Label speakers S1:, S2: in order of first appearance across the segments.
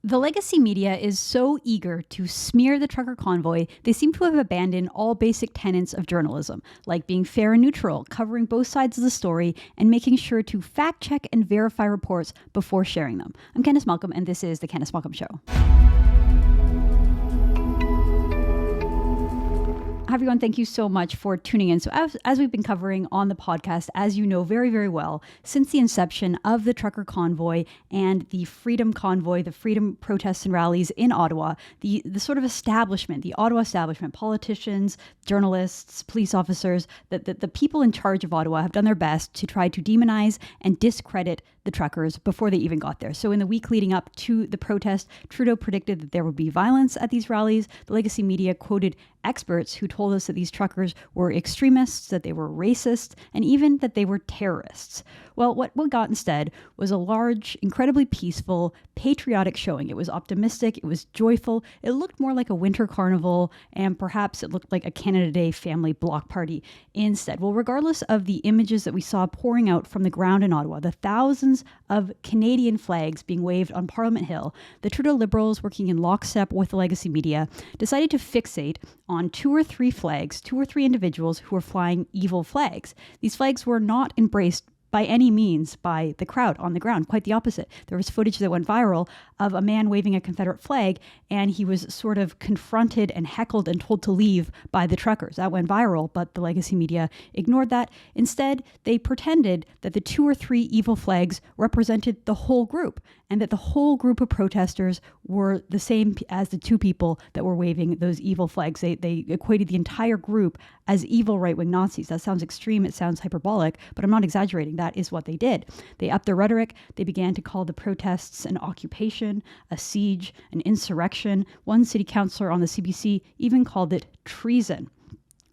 S1: The legacy media is so eager to smear the trucker convoy, they seem to have abandoned all basic tenets of journalism, like being fair and neutral, covering both sides of the story, and making sure to fact check and verify reports before sharing them. I'm Candice Malcolm, and this is The Candice Malcolm Show. Hi, everyone. Thank you so much for tuning in. So as we've been covering on the podcast, as you know very, very well, since the inception of the trucker convoy and the Freedom Convoy, the freedom protests and rallies in Ottawa, the sort of establishment, the Ottawa establishment, politicians, journalists, police officers, the people in charge of Ottawa have done their best to try to demonize and discredit the truckers before they even got there. So in the week leading up to the protest, Trudeau predicted that there would be violence at these rallies. The legacy media quoted experts who told us that these truckers were extremists, that they were racist, and even that they were terrorists. Well, what we got instead was a large, incredibly peaceful, patriotic showing. It was optimistic, it was joyful, it looked more like a winter carnival, and perhaps it looked like a Canada Day family block party instead. Well, regardless of the images that we saw pouring out from the ground in Ottawa, the thousands of Canadian flags being waved on Parliament Hill, the Trudeau Liberals, working in lockstep with the legacy media, decided to fixate on two or three individuals who were flying evil flags. These flags were not embraced by any means by the crowd on the ground. Quite the opposite. There was footage that went viral of a man waving a Confederate flag, and he was sort of confronted and heckled and told to leave by the truckers. That went viral, but the legacy media ignored that. Instead, they pretended that the two or three evil flags represented the whole group, and that the whole group of protesters were the same as the two people that were waving those evil flags. They equated the entire group as evil right-wing Nazis. That sounds extreme, it sounds hyperbolic, but I'm not exaggerating. That is what they did. They upped their rhetoric. They began to call the protests an occupation, a siege, an insurrection. One city councillor on the CBC even called it treason.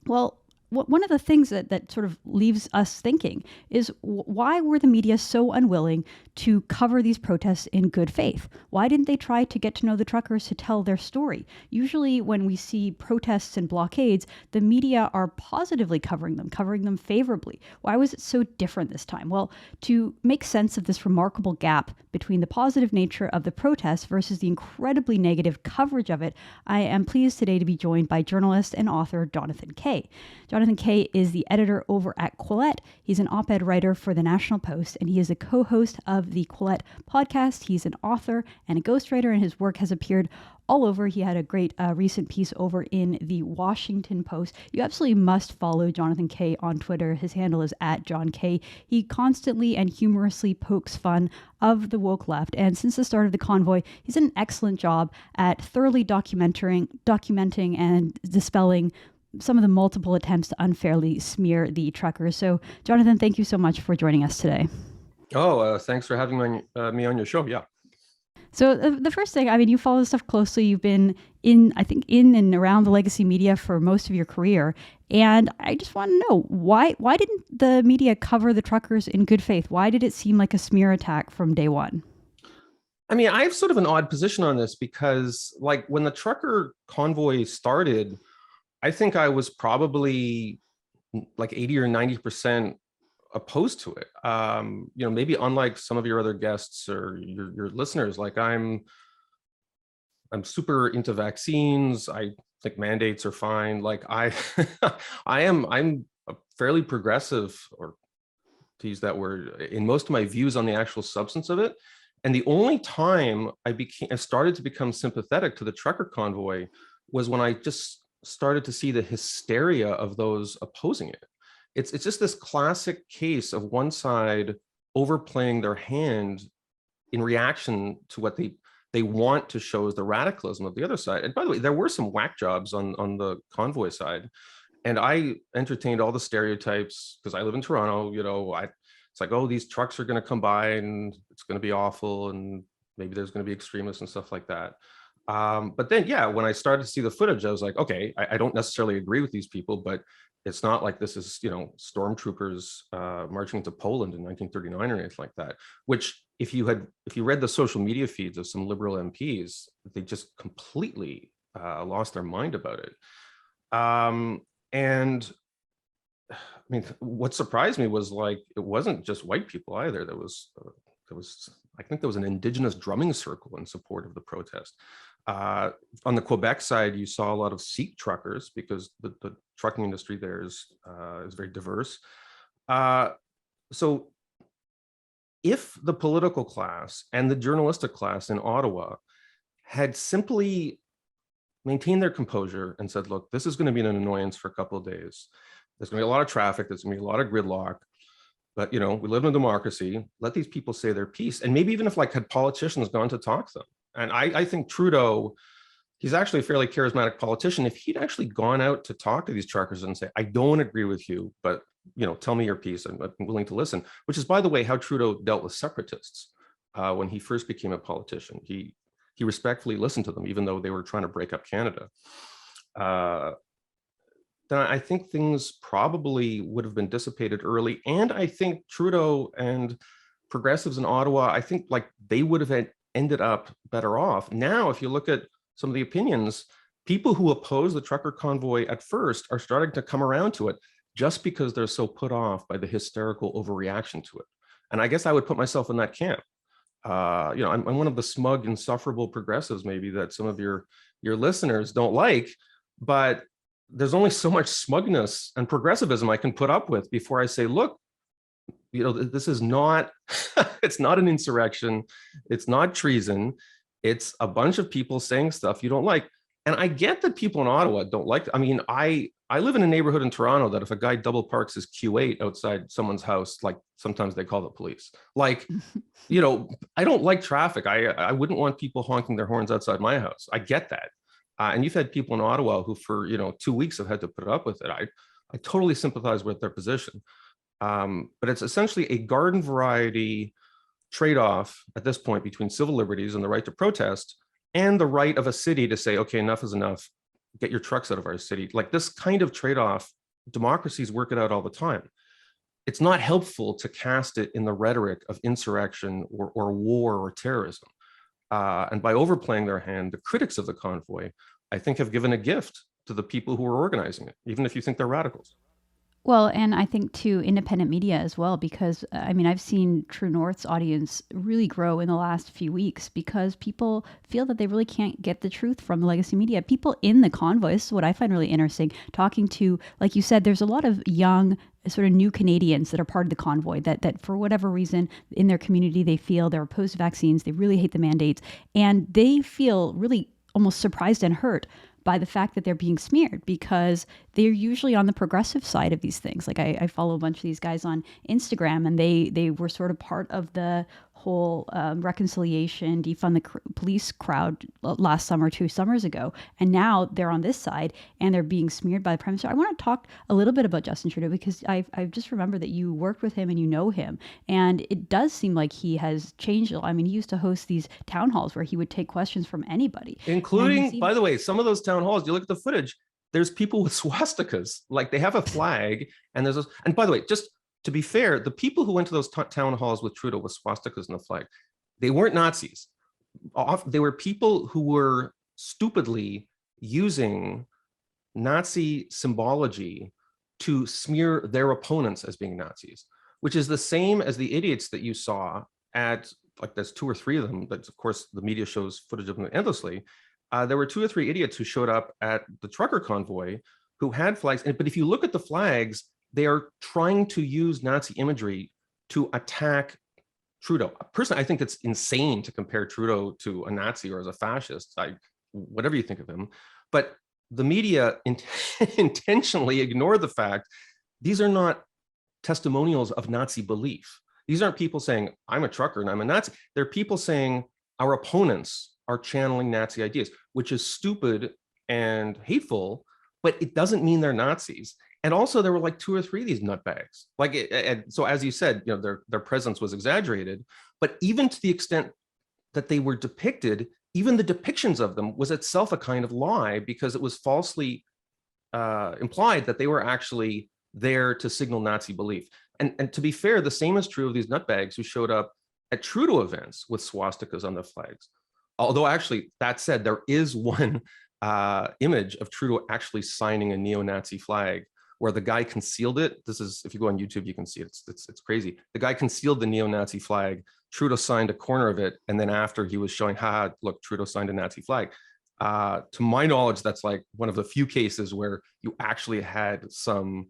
S1: Well, one of the things that sort of leaves us thinking is why were the media so unwilling to cover these protests in good faith? Why didn't they try to get to know the truckers to tell their story? Usually when we see protests and blockades, the media are positively covering them favorably. Why was it so different this time? Well, to make sense of this remarkable gap between the positive nature of the protest versus the incredibly negative coverage of it, I am pleased today to be joined by journalist and author Jonathan Kay. Jonathan Kay is the editor over at Quillette. He's an op-ed writer for the National Post, and he is a co-host of the Quillette podcast. He's an author and a ghostwriter, and his work has appeared all over. He had a great recent piece over in the Washington Post. You absolutely must follow Jonathan Kay on Twitter. His handle is @JohnK. He constantly and humorously pokes fun of the woke left. And since the start of the convoy, he's done an excellent job at thoroughly documenting and dispelling some of the multiple attempts to unfairly smear the truckers. So, Jonathan, thank you so much for joining us today.
S2: Thanks for having me on your show. Yeah.
S1: So the first thing, I mean, you follow this stuff closely. You've been in and around the legacy media for most of your career. And I just want to know, why didn't the media cover the truckers in good faith? Why did it seem like a smear attack from day one?
S2: I mean, I have sort of an odd position on this because, like, when the trucker convoy started, I think I was probably like 80 or 90% opposed to it. Maybe unlike some of your other guests or your listeners, like I'm super into vaccines. I think mandates are fine. Like I'm a fairly progressive, or to use that word, in most of my views on the actual substance of it. And the only time I started to become sympathetic to the trucker convoy was when I just started to see the hysteria of those opposing it. It's just this classic case of one side overplaying their hand in reaction to what they want to show as the radicalism of the other side. And by the way, there were some whack jobs on the convoy side, and I entertained all the stereotypes because I live in Toronto. It's like, oh, these trucks are going to come by and it's going to be awful, and maybe there's going to be extremists and stuff like that. But then, when I started to see the footage, I was like, okay, I don't necessarily agree with these people, but it's not like this is, stormtroopers marching into Poland in 1939 or anything like that, which if you read the social media feeds of some liberal MPs, they just completely lost their mind about it. And I mean, what surprised me was, like, it wasn't just white people either. There was I think there was an indigenous drumming circle in support of the protest. On the Quebec side, you saw a lot of Sikh truckers because the trucking industry there is very diverse. So if the political class and the journalistic class in Ottawa had simply maintained their composure and said, look, this is going to be an annoyance for a couple of days. There's going to be a lot of traffic. There's going to be a lot of gridlock. But, you know, we live in a democracy. Let these people say their piece. And maybe even if like had politicians gone to talk to them. And I think Trudeau, he's actually a fairly charismatic politician. If he'd actually gone out to talk to these truckers and say, I don't agree with you, but, you know, tell me your piece. I'm willing to listen, which is, by the way, how Trudeau dealt with separatists when he first became a politician. He respectfully listened to them, even though they were trying to break up Canada. Then I think things probably would have been dissipated early. And I think Trudeau and progressives in Ottawa, I think like they would have ended up better off. Now, if you look at some of the opinions, people who oppose the trucker convoy at first are starting to come around to it just because they're so put off by the hysterical overreaction to it. And I guess I would put myself in that camp. You know, I'm one of the smug, insufferable progressives maybe that some of your listeners don't like, but there's only so much smugness and progressivism I can put up with before I say, look, you know, this is not, it's not an insurrection. It's not treason. It's a bunch of people saying stuff you don't like. And I get that people in Ottawa don't like, I mean, I live in a neighborhood in Toronto that if a guy double parks his Q8 outside someone's house, like sometimes they call the police. Like, you know, I don't like traffic. I wouldn't want people honking their horns outside my house. I get that. And you've had people in Ottawa who for, you know, 2 weeks have had to put up with it. I totally sympathize with their position. But it's essentially a garden variety trade-off at this point between civil liberties and the right to protest and the right of a city to say, okay, enough is enough, get your trucks out of our city. Like this kind of trade-off, democracies work it out all the time. It's not helpful to cast it in the rhetoric of insurrection or war or terrorism. And by overplaying their hand, the critics of the convoy, I think, have given a gift to the people who are organizing it, even if you think they're radicals.
S1: Well, and I think to independent media as well, because I mean, I've seen True North's audience really grow in the last few weeks because people feel that they really can't get the truth from the legacy media. People in the convoy, this is what I find really interesting, talking to, like you said, there's a lot of young, sort of new Canadians that are part of the convoy that for whatever reason in their community, they feel they're opposed to vaccines, they really hate the mandates, and they feel really almost surprised and hurt by the fact that they're being smeared because they're usually on the progressive side of these things. Like I follow a bunch of these guys on Instagram and they were sort of part of the whole reconciliation, defund the police crowd last summer, 2 summers ago. And now they're on this side and they're being smeared by the Prime Minister. I want to talk a little bit about Justin Trudeau because I've just remembered that you worked with him and you know him. And it does seem like he has changed. I mean, he used to host these town halls where he would take questions from anybody.
S2: Including, by the way, some of those town halls, you look at the footage, there's people with swastikas, like they have a flag and there's, and by the way, just to be fair, the people who went to those town halls with Trudeau with swastikas and the flag, they weren't Nazis. They were people who were stupidly using Nazi symbology to smear their opponents as being Nazis, which is the same as the idiots that you saw at, like there's 2 or 3 of them, but of course the media shows footage of them endlessly. There were 2 or 3 idiots who showed up at the trucker convoy who had flags. But if you look at the flags, they are trying to use Nazi imagery to attack Trudeau. Personally, I think it's insane to compare Trudeau to a Nazi or as a fascist, whatever you think of him. But the media intentionally ignore the fact these are not testimonials of Nazi belief. These aren't people saying, I'm a trucker and I'm a Nazi. They're people saying our opponents are channeling Nazi ideas, which is stupid and hateful, but it doesn't mean they're Nazis. And also there were like 2 or 3 of these nutbags. Like, and so as you said, you know, their presence was exaggerated, but even to the extent that they were depicted, even the depictions of them was itself a kind of lie because it was falsely implied that they were actually there to signal Nazi belief. And to be fair, the same is true of these nutbags who showed up at Trudeau events with swastikas on their flags. Although actually, that said, there is one image of Trudeau actually signing a neo-Nazi flag where the guy concealed it. This is, if you go on YouTube, you can see it. It's crazy. The guy concealed the neo-Nazi flag. Trudeau signed a corner of it, and then after he was showing, haha, look, Trudeau signed a Nazi flag. To my knowledge, that's like one of the few cases where you actually had some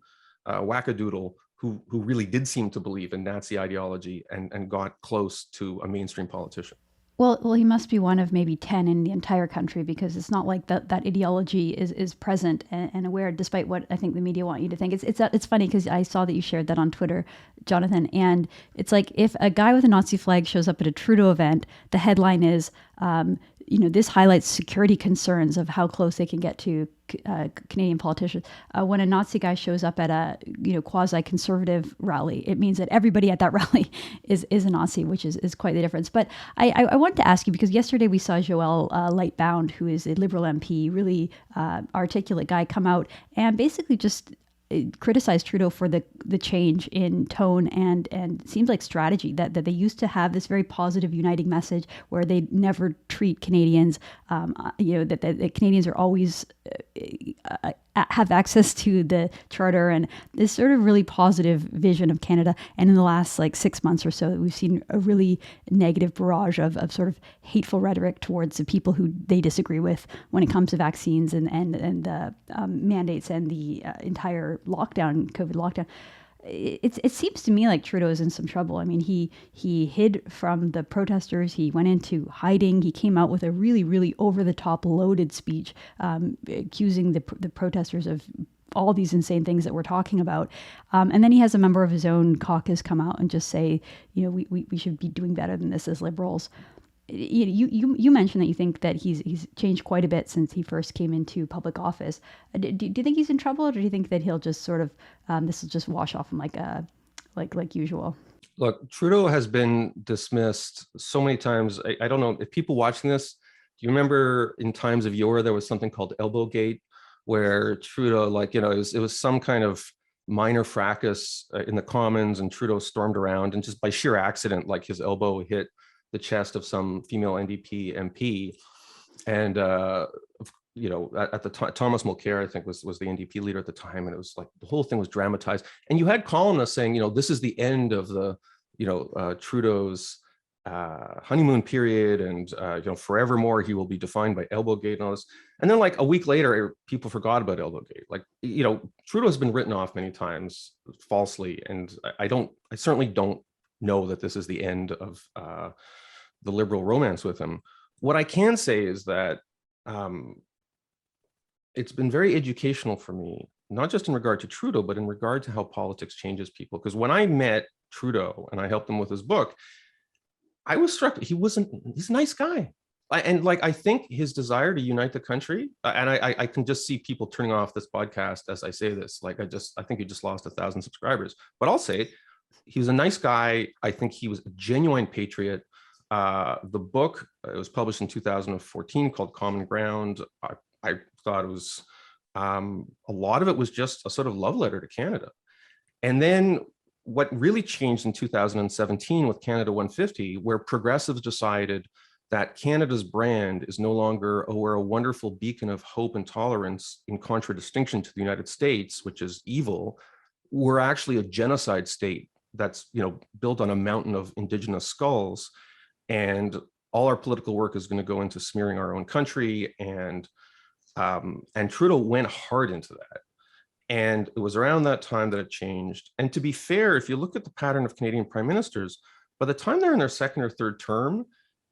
S2: wackadoodle who really did seem to believe in Nazi ideology and got close to a mainstream politician.
S1: Well, he must be one of maybe 10 in the entire country, because it's not like that ideology is present and aware, despite what I think the media want you to think. It's funny because I saw that you shared that on Twitter, Jonathan, and it's like if a guy with a Nazi flag shows up at a Trudeau event, the headline is, this highlights security concerns of how close they can get to Canadian politicians. When a Nazi guy shows up at a quasi-conservative rally, it means that everybody at that rally is a Nazi, which is quite the difference. But I wanted to ask you, because yesterday we saw Joel Lightbound, who is a Liberal MP, really articulate guy, come out and basically just criticized Trudeau for the change in tone and seems like strategy, that they used to have this very positive uniting message where they never treat Canadians, that Canadians are always have access to the charter, and this sort of really positive vision of Canada. And in the last 6 months or so, we've seen a really negative barrage of sort of hateful rhetoric towards the people who they disagree with when it comes to vaccines and the mandates and the entire lockdown, COVID lockdown. It seems to me like Trudeau is in some trouble. I mean, he hid from the protesters. He went into hiding. He came out with a really, really over-the-top loaded speech accusing the protesters of all these insane things that we're talking about. And then he has a member of his own caucus come out and just say, we should be doing better than this as Liberals. You mentioned that you think that he's changed quite a bit since he first came into public office. Do you think he's in trouble, or do you think that he'll just sort of this will just wash off him like usual?
S2: Look, Trudeau has been dismissed so many times. I don't know if people watching this, do you remember in times of yore there was something called Elbowgate, where Trudeau, it was some kind of minor fracas in the Commons, and Trudeau stormed around, and just by sheer accident, his elbow hit the chest of some female NDP MP, and at the time, Thomas Mulcair, I think, was the NDP leader at the time, and it was like the whole thing was dramatized. And you had columnists saying, this is the end of the, Trudeau's honeymoon period, and forevermore he will be defined by Elbowgate and all this. And then a week later, people forgot about Elbowgate. Trudeau has been written off many times falsely, and I certainly don't know that this is the end of the Liberal romance with him. What I can say is that it's been very educational for me, not just in regard to Trudeau, but in regard to how politics changes people. Because when I met Trudeau and I helped him with his book, I was struck. He's a nice guy. I think his desire to unite the country, and I can just see people turning off this podcast as I say this. I think he just lost 1,000 subscribers. But I'll say, he was a nice guy. I think he was a genuine patriot. The book, it was published in 2014, called Common Ground. I thought it was, a lot of it was just a sort of love letter to Canada. And then what really changed in 2017 with Canada 150, where progressives decided that Canada's brand is no longer, we're a wonderful beacon of hope and tolerance, in contradistinction to the United States, which is evil. We're actually a genocide state that's built on a mountain of Indigenous skulls, and all our political work is going to go into smearing our own country. And Trudeau went hard into that. And it was around that time that it changed. And to be fair, if you look at the pattern of Canadian prime ministers, by the time they're in their second or third term,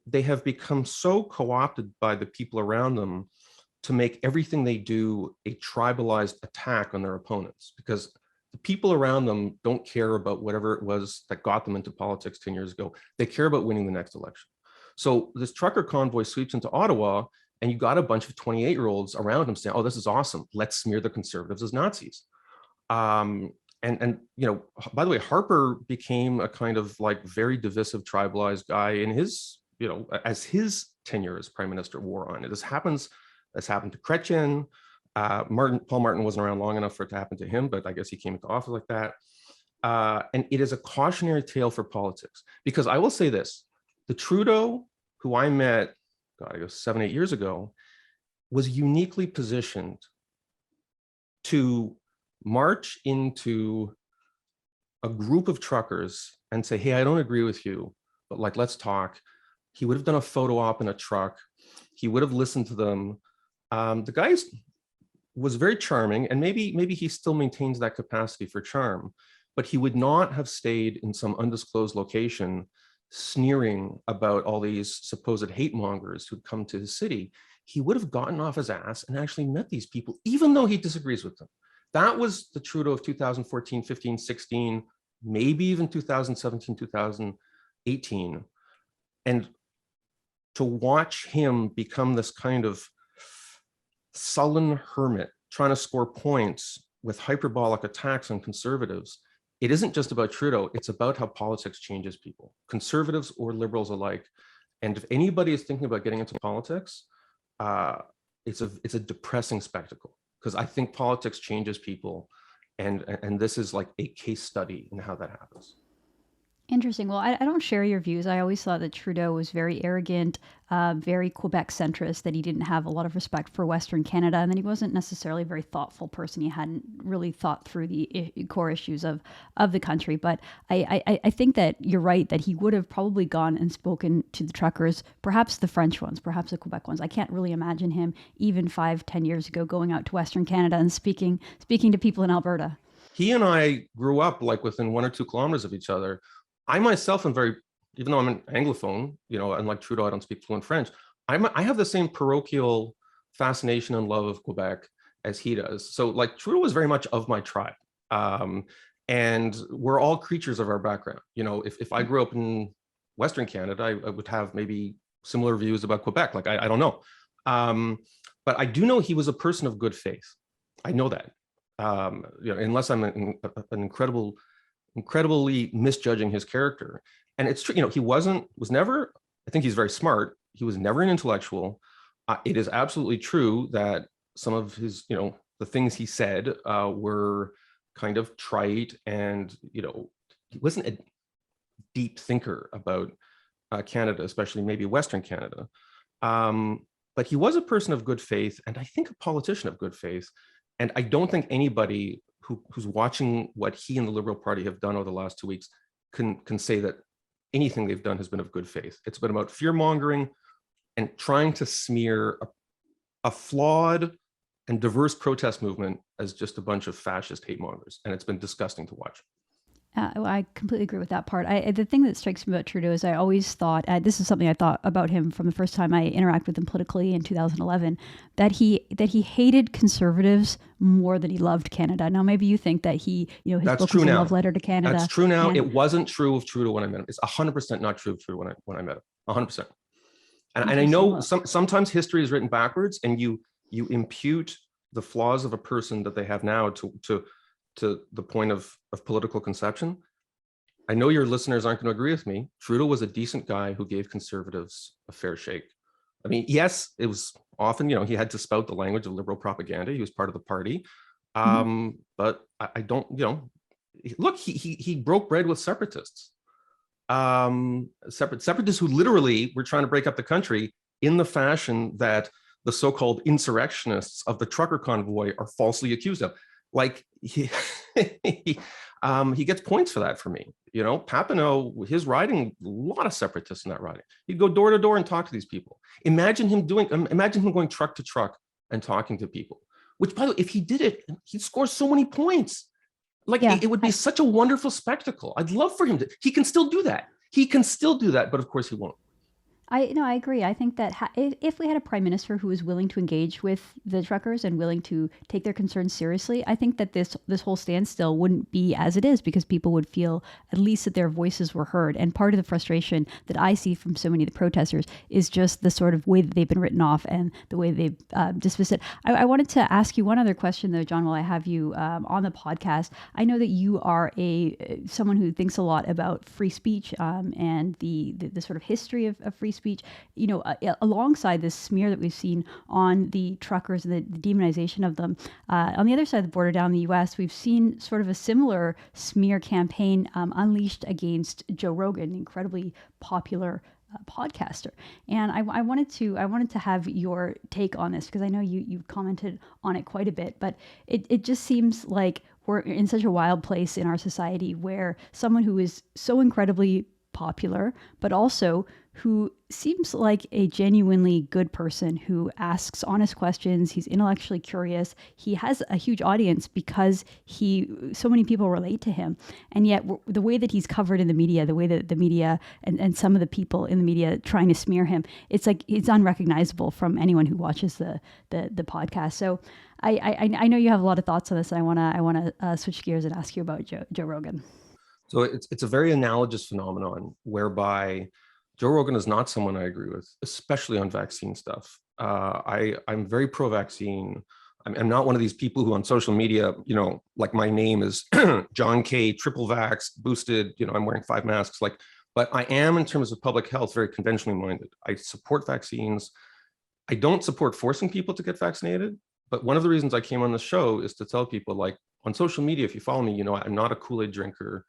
S2: they have become so co-opted by the people around them to make everything they do a tribalized attack on their opponents, because the people around them don't care about whatever it was that got them into politics 10 years ago. They care about winning the next election. So this trucker convoy sweeps into Ottawa, and you got a bunch of 28-year-olds around him saying, "Oh, this is awesome. Let's smear the Conservatives as Nazis." And by the way, Harper became a kind of very divisive, tribalized guy in his, as his tenure as prime minister wore on. This happened to Chrétien. Paul Martin wasn't around long enough for it to happen to him, but I guess he came into office like that. And it is a cautionary tale for politics, because I will say this: the Trudeau who I met, I guess 7-8 years ago, was uniquely positioned to march into a group of truckers and say, "Hey, I don't agree with you, but like, let's talk. He would have done a photo op in a truck. He would have listened to them. The guy was very charming, and maybe he still maintains that capacity for charm, but he would not have stayed in some undisclosed location sneering about all these supposed hate mongers who'd come to his city. He would have gotten off his ass and actually met these people, even though he disagrees with them. That was the Trudeau of 2014, 15, 16, maybe even 2017, 2018. And to watch him become this kind of sullen hermit trying to score points with hyperbolic attacks on conservatives, it isn't just about Trudeau, it's about how politics changes people, conservatives or liberals alike. And if anybody is thinking about getting into politics, it's a depressing spectacle, because I think politics changes people, and this is like a case study in how that happens.
S1: Interesting. Well, I don't share your views. I always thought that Trudeau was very arrogant, very Quebec centrist, that he didn't have a lot of respect for Western Canada, and that he wasn't necessarily a very thoughtful person. He hadn't really thought through the core issues of the country. But I think that you're right, that he would have probably gone and spoken to the truckers, perhaps the French ones, perhaps the Quebec ones. I can't really imagine him even 5-10 years ago going out to Western Canada and speaking to people in Alberta.
S2: He and I grew up like within 1 or 2 kilometers of each other. I myself am very, even though I'm an Anglophone, unlike Trudeau, I don't speak fluent French. I have the same parochial fascination and love of Quebec as he does. So like Trudeau was very much of my tribe. And we're all creatures of our background. If I grew up in Western Canada, I would have maybe similar views about Quebec. Like, I don't know. But I do know he was a person of good faith. I know that. Unless I'm an incredibly misjudging his character. And it's true, he was never, I think he's very smart. He was never an intellectual. It is absolutely true that some of his, the things he said were kind of trite, and, he wasn't a deep thinker about Canada, especially maybe Western Canada. But he was a person of good faith, and I think a politician of good faith. And I don't think anybody who's watching what he and the Liberal Party have done over the last 2 weeks can say that anything they've done has been of good faith. It's been about fear-mongering and trying to smear a flawed and diverse protest movement as just a bunch of fascist hate mongers. And it's been disgusting to watch.
S1: I completely agree with that part. The thing that strikes me about Trudeau is I always thought, this is something I thought about him from the first time I interacted with him politically in 2011, that he hated conservatives more than he loved Canada. Now, maybe you think that his book was a love letter to Canada.
S2: That's true now. It wasn't true of Trudeau when I met him. It's 100% not true of Trudeau when I met him. 100%. And I know sometimes history is written backwards, and you impute the flaws of a person that they have now to the point of political conception. I know your listeners aren't going to agree with me. Trudeau was a decent guy who gave conservatives a fair shake. I mean, yes, it was often, he had to spout the language of liberal propaganda. He was part of the party. But I don't, look, he broke bread with separatists. Separatists who literally were trying to break up the country in the fashion that the so-called insurrectionists of the trucker convoy are falsely accused of. Like he gets points for that for me. Papineau, his riding, a lot of separatists in that riding. He'd go door to door and talk to these people. Imagine him going truck to truck and talking to people, which, by the way, if he did it, he'd score so many points. It would be such a wonderful spectacle. I'd love for him to, he can still do that. But of course he won't.
S1: I agree. I think that if we had a prime minister who was willing to engage with the truckers and willing to take their concerns seriously, I think that this whole standstill wouldn't be as it is, because people would feel at least that their voices were heard. And part of the frustration that I see from so many of the protesters is just the sort of way that they've been written off and the way they've dismissed it. I wanted to ask you one other question, though, John, while I have you on the podcast. I know that you are someone who thinks a lot about free speech and the sort of history of free speech, alongside this smear that we've seen on the truckers and the demonization of them. On the other side of the border down in the U.S., we've seen sort of a similar smear campaign unleashed against Joe Rogan, the incredibly popular podcaster. And I wanted to have your take on this, because I know you've commented on it quite a bit, but it just seems like we're in such a wild place in our society where someone who is so incredibly popular, but also who seems like a genuinely good person who asks honest questions. He's intellectually curious. He has a huge audience because so many people relate to him. And yet the way that he's covered in the media, the way that the media and some of the people in the media trying to smear him, it's like it's unrecognizable from anyone who watches the podcast. So I know you have a lot of thoughts on this, and I want to switch gears and ask you about Joe Rogan.
S2: So it's a very analogous phenomenon whereby Joe Rogan is not someone I agree with, especially on vaccine stuff. I'm very pro-vaccine. I'm not one of these people who on social media, like my name is John K, triple vax, boosted, I'm wearing 5 masks. But I am, in terms of public health, very conventionally minded. I support vaccines. I don't support forcing people to get vaccinated. But one of the reasons I came on the show is to tell people, like, on social media, if you follow me, I'm not a Kool-Aid drinker.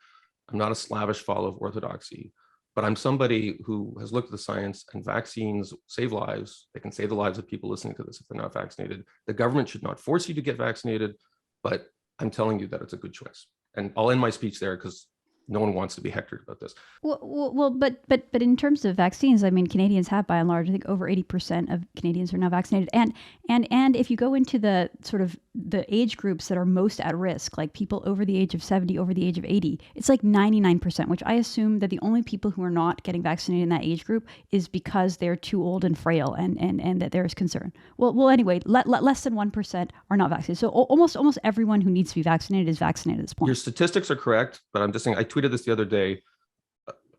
S2: I'm not a slavish follower of orthodoxy. But I'm somebody who has looked at the science, and vaccines save lives. They can save the lives of people listening to this if they're not vaccinated. The government should not force you to get vaccinated, but I'm telling you that it's a good choice. And I'll end my speech there because no one wants to be hectored about this.
S1: Well, but in terms of vaccines, I mean, Canadians have, by and large, I think over 80% of Canadians are now vaccinated. And if you go into the sort of the age groups that are most at risk, like people over the age of 70, over the age of 80, it's like 99%, which I assume that the only people who are not getting vaccinated in that age group is because they're too old and frail and that there is concern. Well, anyway, less than 1% are not vaccinated. So almost everyone who needs to be vaccinated is vaccinated at this point.
S2: Your statistics are correct, but I'm just saying, I tweeted this the other day.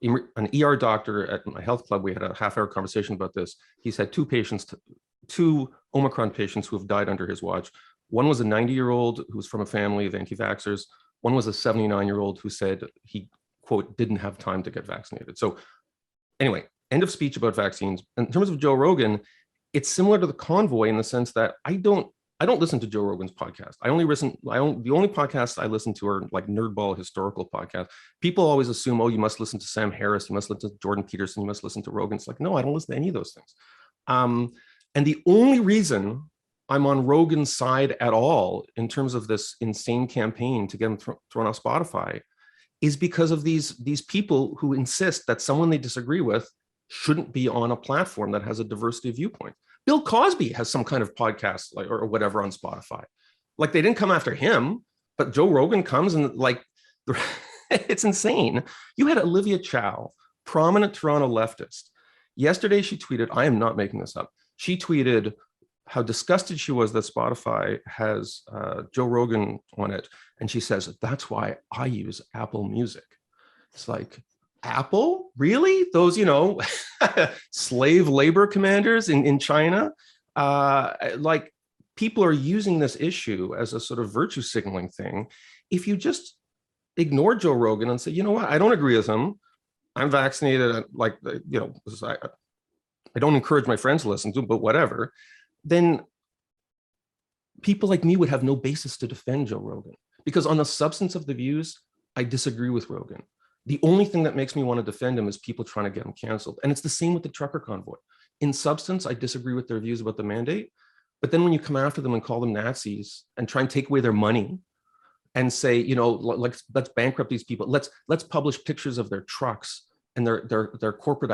S2: An ER doctor at my health club, we had a half-hour conversation about this. He's had two Omicron patients who have died under his watch. One was a 90-year-old who was from a family of anti-vaxxers. One was a 79-year-old who said he, quote, didn't have time to get vaccinated. So anyway, end of speech about vaccines. In terms of Joe Rogan, it's similar to the convoy in the sense that I don't listen to Joe Rogan's podcast. The only podcasts I listen to are like nerdball historical podcasts. People always assume, oh, you must listen to Sam Harris, you must listen to Jordan Peterson, you must listen to Rogan. It's like, no, I don't listen to any of those things. And the only reason I'm on Rogan's side at all in terms of this insane campaign to get him thrown off Spotify is because of these people who insist that someone they disagree with shouldn't be on a platform that has a diversity of viewpoint. Bill Cosby has some kind of podcast or whatever on Spotify. Like, they didn't come after him, but Joe Rogan comes and like, it's insane. You had Olivia Chow, prominent Toronto leftist. Yesterday she tweeted, I am not making this up. She tweeted how disgusted she was that Spotify has Joe Rogan on it. And she says, that's why I use Apple Music. It's like, Apple? Really? Those, slave labor commanders in China? Like, people are using this issue as a sort of virtue signaling thing. If you just ignore Joe Rogan and say, you know what, I don't agree with him. I'm vaccinated. I don't encourage my friends to listen to him, but whatever. Then people like me would have no basis to defend Joe Rogan, because on the substance of the views, I disagree with Rogan. The only thing that makes me want to defend him is people trying to get him canceled. And it's the same with the trucker convoy. In substance, I disagree with their views about the mandate. But then when you come after them and call them Nazis and try and take away their money and say, let's bankrupt these people. Let's publish pictures of their trucks and their corporate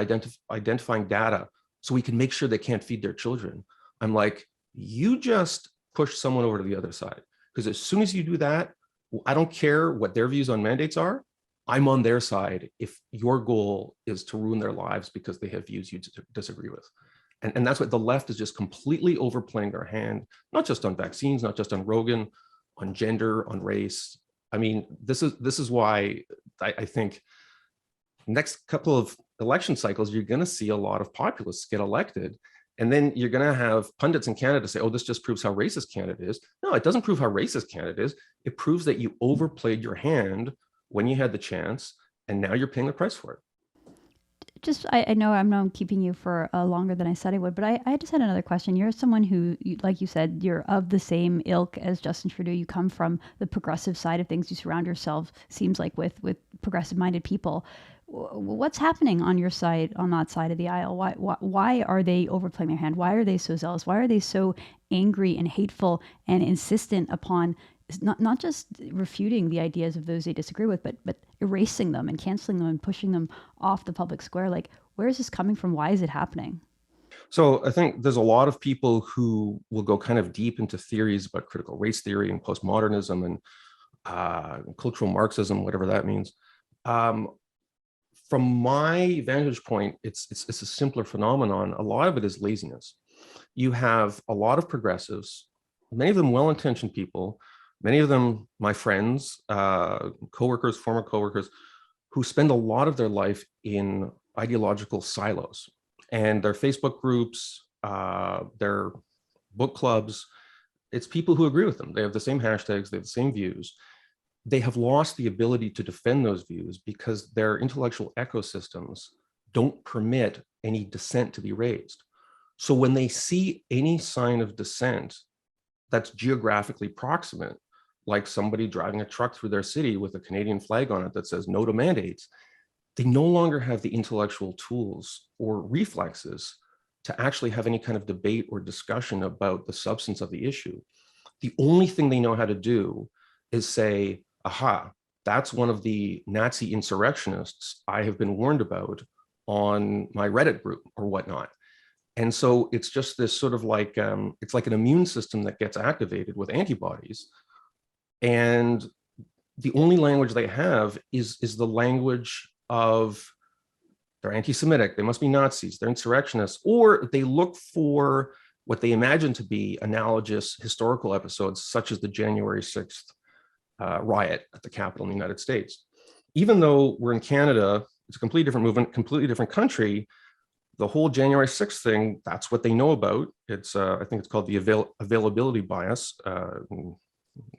S2: identifying data so we can make sure they can't feed their children. I'm like, you just push someone over to the other side. Because as soon as you do that, I don't care what their views on mandates are. I'm on their side if your goal is to ruin their lives because they have views you disagree with. And that's what the left is just completely overplaying their hand, not just on vaccines, not just on Rogan, on gender, on race. I mean, this is why I think next couple of election cycles, you're going to see a lot of populists get elected. And then you're going to have pundits in Canada say, oh, this just proves how racist Canada is. No, it doesn't prove how racist Canada is. It proves that you overplayed your hand when you had the chance, and now you're paying the price for it.
S1: I know I'm keeping you for longer than I said I would, but I just had another question. You're someone who, like you said, you're of the same ilk as Justin Trudeau. You come from the progressive side of things. You surround yourself, seems like, with progressive-minded people. What's happening on your side, on that side of the aisle? Why are they overplaying their hand? Why are they so zealous? Why are they so angry and hateful and insistent upon not just refuting the ideas of those they disagree with, but erasing them and canceling them and pushing them off the public square. Like, where is this coming from? Why is it happening?
S2: So I think there's a lot of people who will go kind of deep into theories about critical race theory and postmodernism and cultural Marxism, whatever that means. From my vantage point, it's a simpler phenomenon. A lot of it is laziness. You have a lot of progressives, many of them well-intentioned people, many of them my friends, coworkers, former coworkers, who spend a lot of their life in ideological silos, and their Facebook groups, their book clubs. It's people who agree with them. They have the same hashtags, they have the same views. They have lost the ability to defend those views because their intellectual ecosystems don't permit any dissent to be raised. So when they see any sign of dissent that's geographically proximate, like somebody driving a truck through their city with a Canadian flag on it that says no to mandates, they no longer have the intellectual tools or reflexes to actually have any kind of debate or discussion about the substance of the issue. The only thing they know how to do is say, aha, that's one of the Nazi insurrectionists I have been warned about on my Reddit group or whatnot. And so it's just this sort of like, it's like an immune system that gets activated with antibodies. And the only language they have is the language of they're anti-Semitic, they must be Nazis, they're insurrectionists, or they look for what they imagine to be analogous historical episodes, such as the January 6th riot at the Capitol in the United States. Even though we're in Canada, it's a completely different movement, completely different country, the whole January 6th thing, that's what they know about. It's, I think it's called the availability bias. When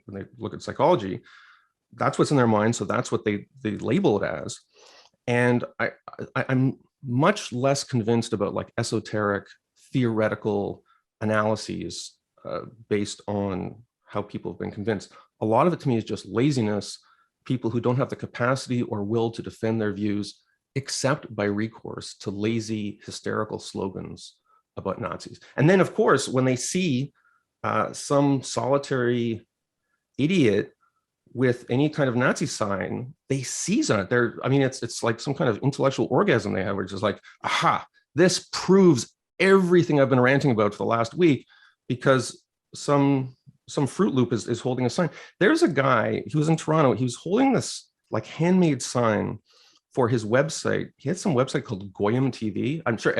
S2: they look at psychology, that's what's in their mind. So that's what they label it as. And I'm much less convinced about like esoteric theoretical analyses based on how people have been convinced. A lot of it to me is just laziness, people who don't have the capacity or will to defend their views except by recourse to lazy, hysterical slogans about Nazis. And then, of course, when they see some solitary idiot with any kind of Nazi sign, they seize on it. I mean, it's like some kind of intellectual orgasm they have, which is like, aha, this proves everything I've been ranting about for the last week, because some Fruit Loop is holding a sign. There's a guy, he was in Toronto, he was holding this like handmade sign for his website. He had some website called Goyim TV. I'm sure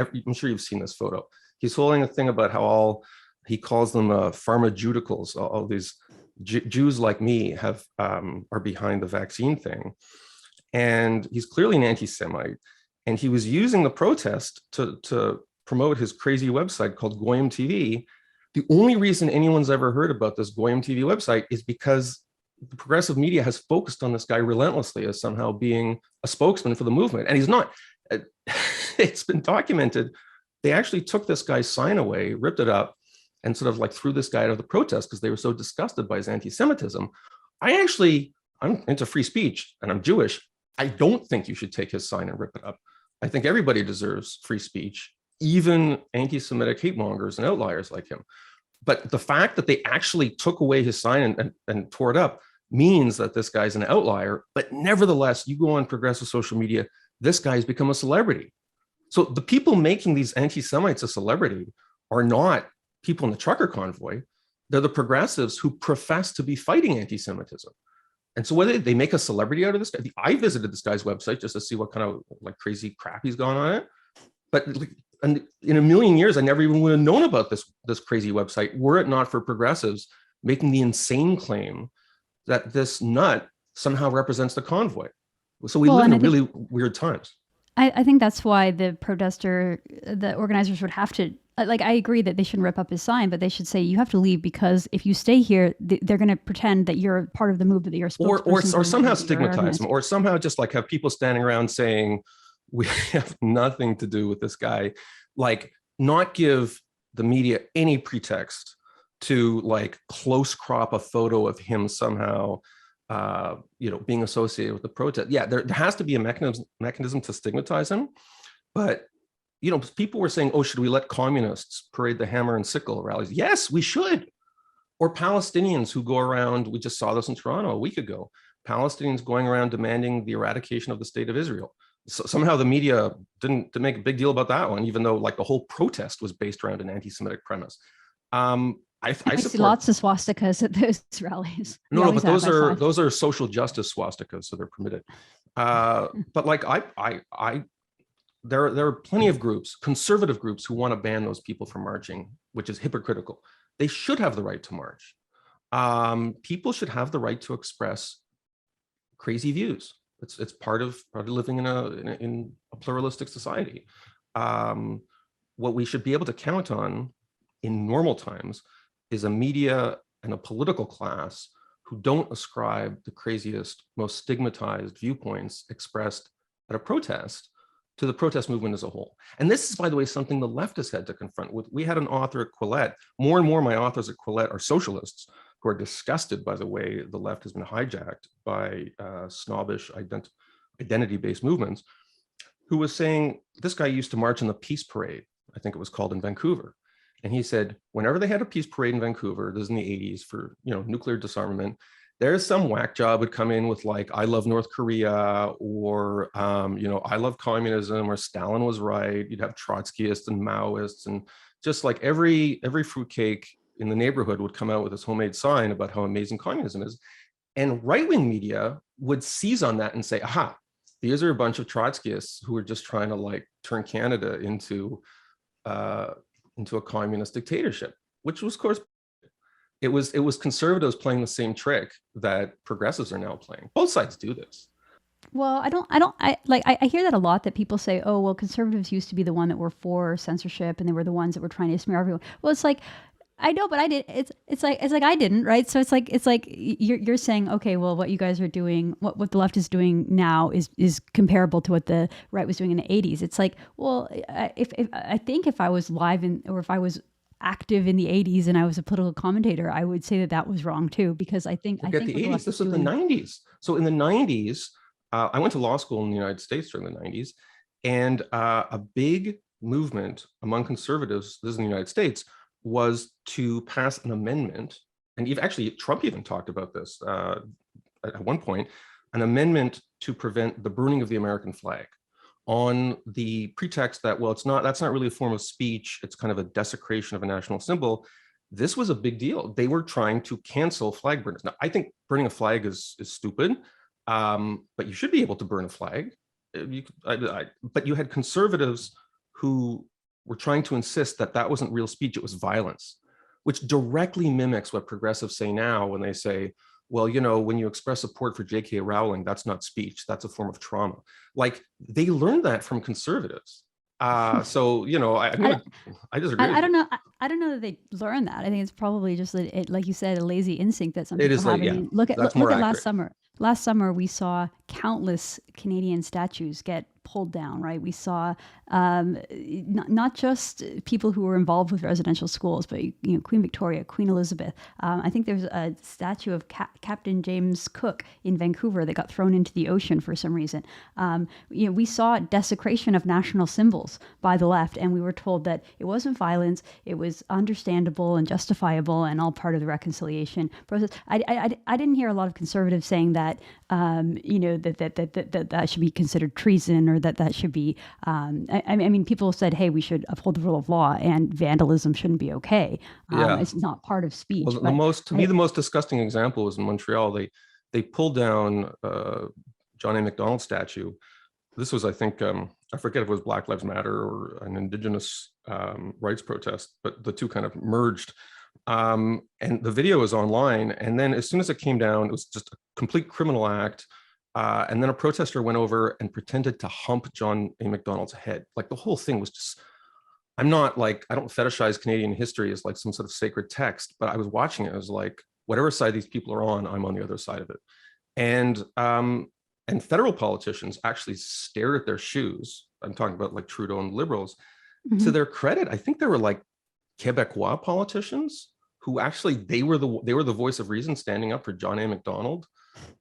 S2: you've seen this photo. He's holding a thing about how he calls them pharmaceuticals, all these Jews like me have are behind the vaccine thing. And he's clearly an anti-Semite. And he was using the protest to promote his crazy website called Goyim TV. The only reason anyone's ever heard about this Goyim TV website is because the progressive media has focused on this guy relentlessly as somehow being a spokesman for the movement. And he's not. It's been documented. They actually took this guy's sign away, ripped it up, and sort of like threw this guy out of the protest because they were so disgusted by his anti-Semitism. I'm into free speech and I'm Jewish. I don't think you should take his sign and rip it up. I think everybody deserves free speech, even anti-Semitic hate mongers and outliers like him. But the fact that they actually took away his sign and tore it up means that this guy's an outlier. But nevertheless, you go on progressive social media, this guy's become a celebrity. So the people making these anti-Semites a celebrity are not people in the trucker convoy. They're the progressives who profess to be fighting anti-Semitism. And so whether they make a celebrity out of this guy, I visited this guy's website just to see what kind of like crazy crap he's gone on it. But in a million years, I never even would have known about this crazy website were it not for progressives making the insane claim that this nut somehow represents the convoy. So we live in really weird times.
S1: I think that's why the organizers would have to, like, I agree that they shouldn't rip up his sign, but they should say, you have to leave, because if you stay here, they're going to pretend that you're part of the movement, that you're a spokesperson.
S2: Or somehow stigmatize them, or somehow just like have people standing around saying, we have nothing to do with this guy. Like, not give the media any pretext to like close crop a photo of him somehow being associated with the protest. Yeah, there has to be a mechanism to stigmatize him. But, people were saying, oh, should we let communists parade the hammer and sickle rallies? Yes, we should. Or Palestinians who go around, we just saw this in Toronto a week ago, Palestinians going around demanding the eradication of the state of Israel. So somehow the media didn't make a big deal about that one, even though like the whole protest was based around an anti-Semitic premise. I
S1: see lots of swastikas at those rallies.
S2: No, but those are social justice swastikas, so they're permitted. But like there are plenty of groups, conservative groups, who want to ban those people from marching, which is hypocritical. They should have the right to march. People should have the right to express crazy views. It's part of living in a pluralistic society. What we should be able to count on in normal times is a media and a political class who don't ascribe the craziest, most stigmatized viewpoints expressed at a protest to the protest movement as a whole. And this is, by the way, something the left has had to confront. We had an author at Quillette. More and more my authors at Quillette are socialists who are disgusted by the way the left has been hijacked by snobbish identity-based movements, who was saying, this guy used to march in the Peace Parade, I think it was called, in Vancouver. And he said, whenever they had a peace parade in Vancouver, this is in the 80s for, nuclear disarmament, there's some whack job would come in with like, I love North Korea, or, I love communism, or Stalin was right. You'd have Trotskyists and Maoists, and just like every fruitcake in the neighborhood would come out with this homemade sign about how amazing communism is. And right-wing media would seize on that and say, aha, these are a bunch of Trotskyists who are just trying to like turn Canada into a communist dictatorship, which was, of course, it was conservatives playing the same trick that progressives are now playing. Both sides do this.
S1: Well, I hear that a lot, that people say, oh, well, conservatives used to be the one that were for censorship and they were the ones that were trying to smear everyone. Well, it's like, I know, but I did. It's like I didn't, right? So it's like you're saying, okay, well, what you guys are doing, what the left is doing now is comparable to what the right was doing in the 80s. It's like, well, if I was live or if I was active in the 80s and I was a political commentator, I would say that was wrong too, because I think
S2: the 80s. This was the 90s. So in the 90s, I went to law school in the United States during the 90s, and a big movement among conservatives, this is in the United States, was to pass an amendment, and actually Trump even talked about this at one point, an amendment to prevent the burning of the American flag, on the pretext that, well, that's not really a form of speech, it's kind of a desecration of a national symbol. This was a big deal. They were trying to cancel flag burners. Now, I think burning a flag is stupid, but you should be able to burn a flag. But you had conservatives who were trying to insist that wasn't real speech, it was violence, which directly mimics what progressives say now when they say, well, when you express support for J.K. Rowling, that's not speech, that's a form of trauma. Like, they learned that from conservatives. So, I disagree.
S1: I don't know. I don't know that they learned that. I think it's probably just like you said, a lazy instinct that some people have. I mean, look at last summer. Last summer, we saw countless Canadian statues get pulled down, right? We saw not just people who were involved with residential schools, but Queen Victoria, Queen Elizabeth. I think there's a statue of Captain James Cook in Vancouver that got thrown into the ocean for some reason. We saw desecration of national symbols by the left, and we were told that it wasn't violence, it was understandable and justifiable and all part of the reconciliation process. I didn't hear a lot of conservatives saying that that should be considered treason, or that should be. I mean, people said, "Hey, we should uphold the rule of law, and vandalism shouldn't be okay." It's not part of speech.
S2: Well, the most disgusting example was in Montreal. They pulled down John A. Macdonald statue. This was, I think, I forget if it was Black Lives Matter or an Indigenous rights protest, but the two kind of merged. And the video is online. And then as soon as it came down, it was just a complete criminal act. And then a protester went over and pretended to hump John A. Macdonald's head. Like, the whole thing was just, I don't fetishize Canadian history as like some sort of sacred text, but I was watching it. I was like, whatever side these people are on, I'm on the other side of it. And federal politicians actually stared at their shoes. I'm talking about like Trudeau and Liberals. Mm-hmm. To their credit, I think there were like Quebecois politicians who actually, they were the voice of reason, standing up for John A. Macdonald,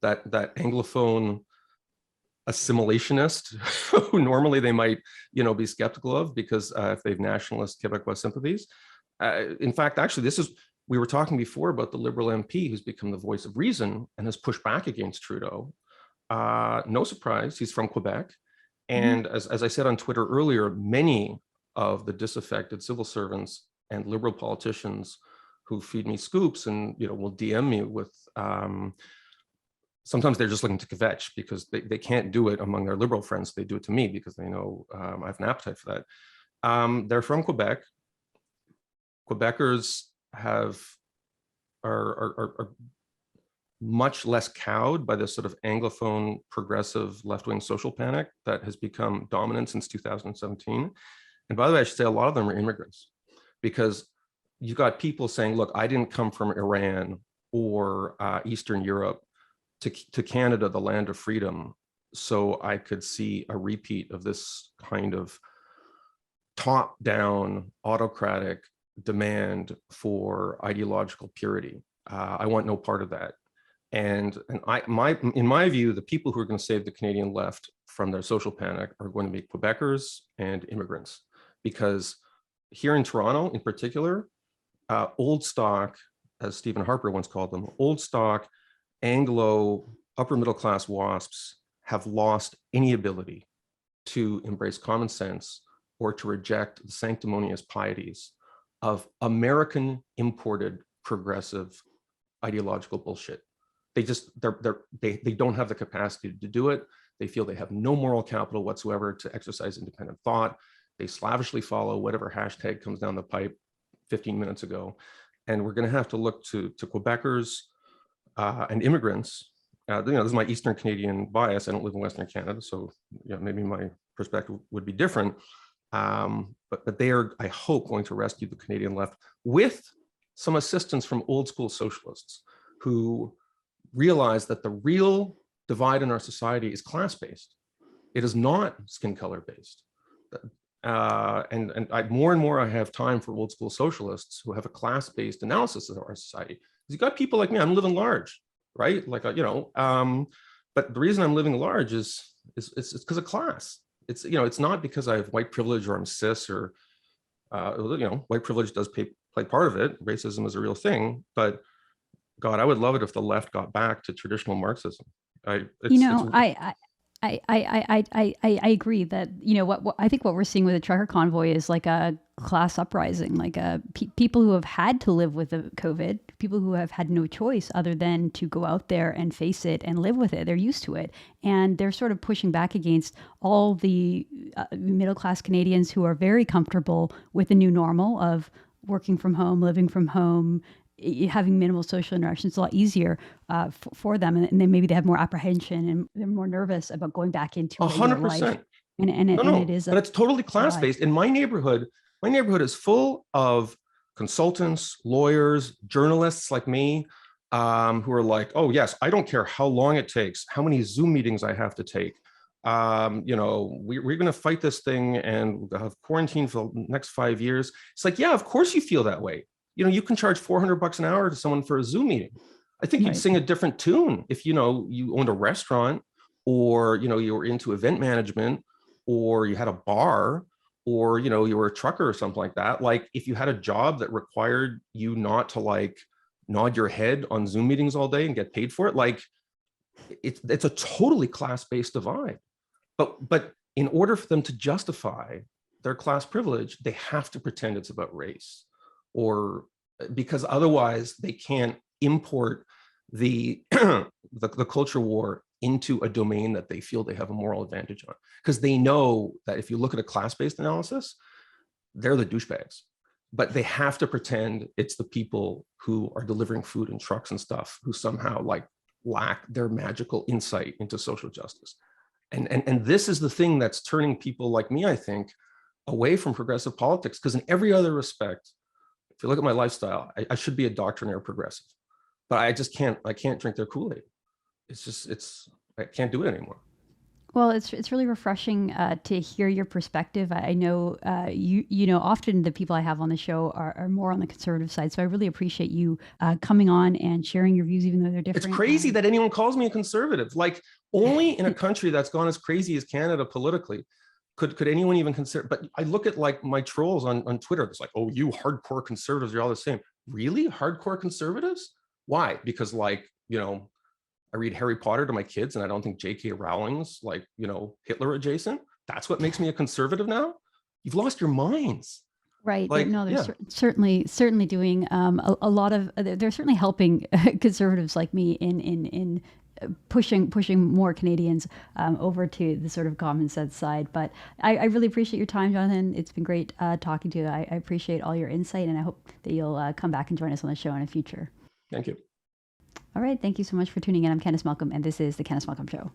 S2: that Anglophone assimilationist who normally they might be skeptical of because if they've nationalist Quebecois sympathies. In fact, actually, this is we were talking before about the Liberal MP who's become the voice of reason and has pushed back against Trudeau. No surprise, he's from Quebec. And as I said on Twitter earlier, many of the disaffected civil servants and Liberal politicians who feed me scoops and will DM me with, sometimes they're just looking to kvetch because they can't do it among their Liberal friends. They do it to me because they know I have an appetite for that. They're from Quebec. Quebecers are much less cowed by this sort of Anglophone progressive left-wing social panic that has become dominant since 2017. And by the way, I should say a lot of them are immigrants, because you've got people saying, look, I didn't come from Iran or Eastern Europe to Canada, the land of freedom, so I could see a repeat of this kind of top-down autocratic demand for ideological purity. I want no part of that. And in my view, the people who are going to save the Canadian left from their social panic are going to be Quebecers and immigrants, because here in Toronto, in particular, old stock, as Stephen Harper once called them, old stock Anglo upper middle class WASPs have lost any ability to embrace common sense or to reject the sanctimonious pieties of American imported progressive ideological bullshit. They don't have the capacity to do it. They feel they have no moral capital whatsoever to exercise independent thought. They slavishly follow whatever hashtag comes down the pipe 15 minutes ago. And we're going to have to look to Quebecers and immigrants. This is my Eastern Canadian bias. I don't live in Western Canada, so maybe my perspective would be different. But they are, I hope, going to rescue the Canadian left with some assistance from old school socialists who realize that the real divide in our society is class-based. It is not skin color-based. And more and more I have time for old school socialists who have a class-based analysis of our society. Because you've got people like me, I'm living large, right? Like, but the reason I'm living large is it's because of class. It's not because I have white privilege or I'm cis or, white privilege does play part of it. Racism is a real thing, but God, I would love it if the left got back to traditional Marxism. I
S1: agree that what I think what we're seeing with the trucker convoy is like a class uprising, like people who have had to live with the COVID, people who have had no choice other than to go out there and face it and live with it. They're used to it, and they're sort of pushing back against all the middle class Canadians who are very comfortable with the new normal of working from home, living from home, having minimal social interactions. A lot easier for them, and then maybe they have more apprehension and they're more nervous about going back into
S2: 100%.
S1: Life. And it is,
S2: but it's totally class-based. In my neighborhood is full of consultants, lawyers, journalists like me, who are like, oh yes, I don't care how long it takes, how many Zoom meetings I have to take. We're going to fight this thing and have quarantine for the next 5 years. It's like, yeah, of course you feel that way. You can charge $400 an hour to someone for a Zoom meeting. I think you'd sing a different tune if, you owned a restaurant, or, you were into event management, or you had a bar, or, you were a trucker or something like that. Like if you had a job that required you not to nod your head on Zoom meetings all day and get paid for it, like it's a totally class-based divide. But in order for them to justify their class privilege, they have to pretend it's about race, or because otherwise they can't import the culture war into a domain that they feel they have a moral advantage on, because they know that if you look at a class-based analysis, they're the douchebags, but they have to pretend it's the people who are delivering food in trucks and stuff who somehow lack their magical insight into social justice. And this is the thing that's turning people like me, I think, away from progressive politics, because in every other respect, if you look at my lifestyle, I should be a doctrinaire progressive, but I can't drink their Kool-Aid. I can't do it anymore.
S1: Well, it's really refreshing to hear your perspective. I know often the people I have on the show are more on the conservative side, so I really appreciate you coming on and sharing your views, even though they're different.
S2: It's crazy that anyone calls me a conservative. Like, only in a country that's gone as crazy as Canada politically could anyone even consider. But I look at my trolls on Twitter. It's like, oh, you hardcore conservatives, you're all the same. really hardcore conservatives? Why? Because like, you know, I read Harry Potter to my kids and I don't think J.K. Rowling's like, you know, Hitler adjacent. That's what makes me a conservative now? You've lost your minds.
S1: Right.
S2: Like,
S1: No, they're
S2: yeah,
S1: certainly doing a lot of. They're certainly helping conservatives like me in pushing more Canadians over to the sort of common sense side. But I really appreciate your time, Jonathan. It's been great talking to you. I appreciate all your insight, and I hope that you'll come back and join us on the show in the future.
S2: thank you.
S1: All right. Thank you so much for tuning in. I'm Candice Malcolm, and this is the Candice Malcolm Show.